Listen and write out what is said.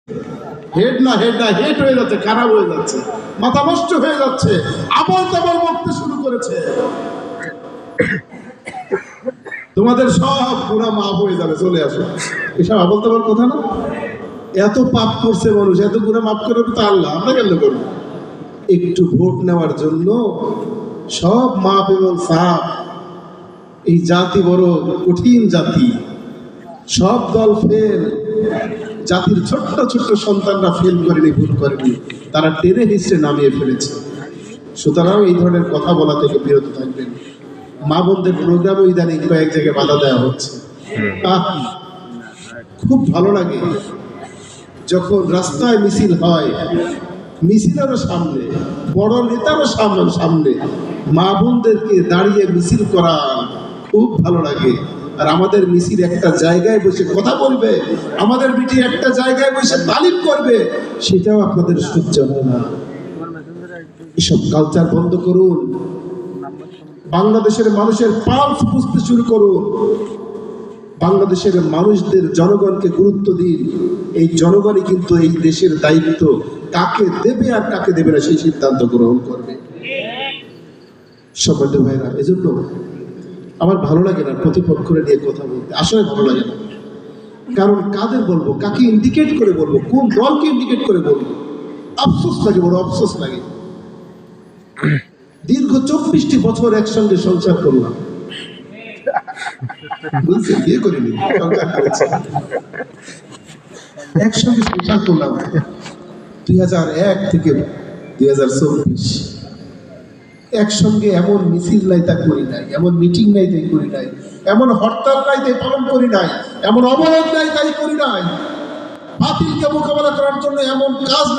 Head না head হয়ে যাচ্ছে, খারাপ হয়ে যাচ্ছে, মাথা নষ্ট হয়ে যাচ্ছে, আবল তাবল বকতে শুরু করেছে। তোমাদের সব পুরা মাপ হয়ে যাবে, চলে আসো। এসব আবল তাবল কথা না। এত পাপ করছে মানুষ, এত গুনাহ মাফ করে তো আল্লাহ, আমরা কেন করবো? একটু ভোট নেওয়ার জন্য সব মাপ এবং সাপ। এই জাতি বড় কঠিন জাতি, সব দল ফেল, জাতির ছোট্ট ছোট্ট সন্তানরা ফেল করেনি, ভুল করেনি, তারা টেনে হিস্ট্রে নামিয়ে ফেলেছে। সুতরাং এই ধরনের কথা বলা থেকে বিরত থাকবেন। মা বোনদের প্রোগ্রামে ইদানিং কয়েক জায়গায় বাধা দেওয়া হচ্ছে। খুব ভালো লাগে যখন রাস্তায় মিছিল হয়, মিছিলেরও সামনে বড় নেতারও সামনে মা বোনদেরকে দাঁড়িয়ে মিছিল করা খুব ভালো লাগে। আর আমাদের মিছিল একটা জায়গায় বসে কথা বলবে, আমাদের মিটিং একটা জায়গায় বসে তালিম করবে, সেটাও আপনাদের সহ্য হয় না। এসব কালচার বন্ধ করুন। বাংলাদেশের মানুষের পালস বুঝতে শুরু করুন। বাংলাদেশের মানুষদের, জনগণকে গুরুত্ব দিন। এই জনগণই কিন্তু এই দেশের দায়িত্ব কাকে দেবে আর কাকে দেবে না সেই সিদ্ধান্ত গ্রহণ করবে। সম্মানিত ভাইরা, এজন্য আমার ভালো লাগে না প্রতিপক্ষরে নিয়ে কথা বলতে, আসলে ভালো লাগে না। কারণ কাদের বলবো, কাকে ইন্ডিকেট করে বলবো, কোন দলকে ইন্ডিকেট করে বলবো, আফসোস লাগে, বড় আফসোস লাগে। দীর্ঘ 24টি বছর একসঙ্গে সংসার করলাম, বুঝছেন, বিয়ে করিনি, সংসার করেছি, একসঙ্গে সংসার করলাম 2001 থেকে 2024। একসঙ্গে এমন মিছিল নাই তা করি নাই, এমন মিটিং নাই তাই করি নাই, এমন হরতাল নাই তাই পালন করি নাই, এমন অবরোধ নাই তাই করি নাই, বাতিলকে মোকাবেলা করার জন্য এমন কাজ নাই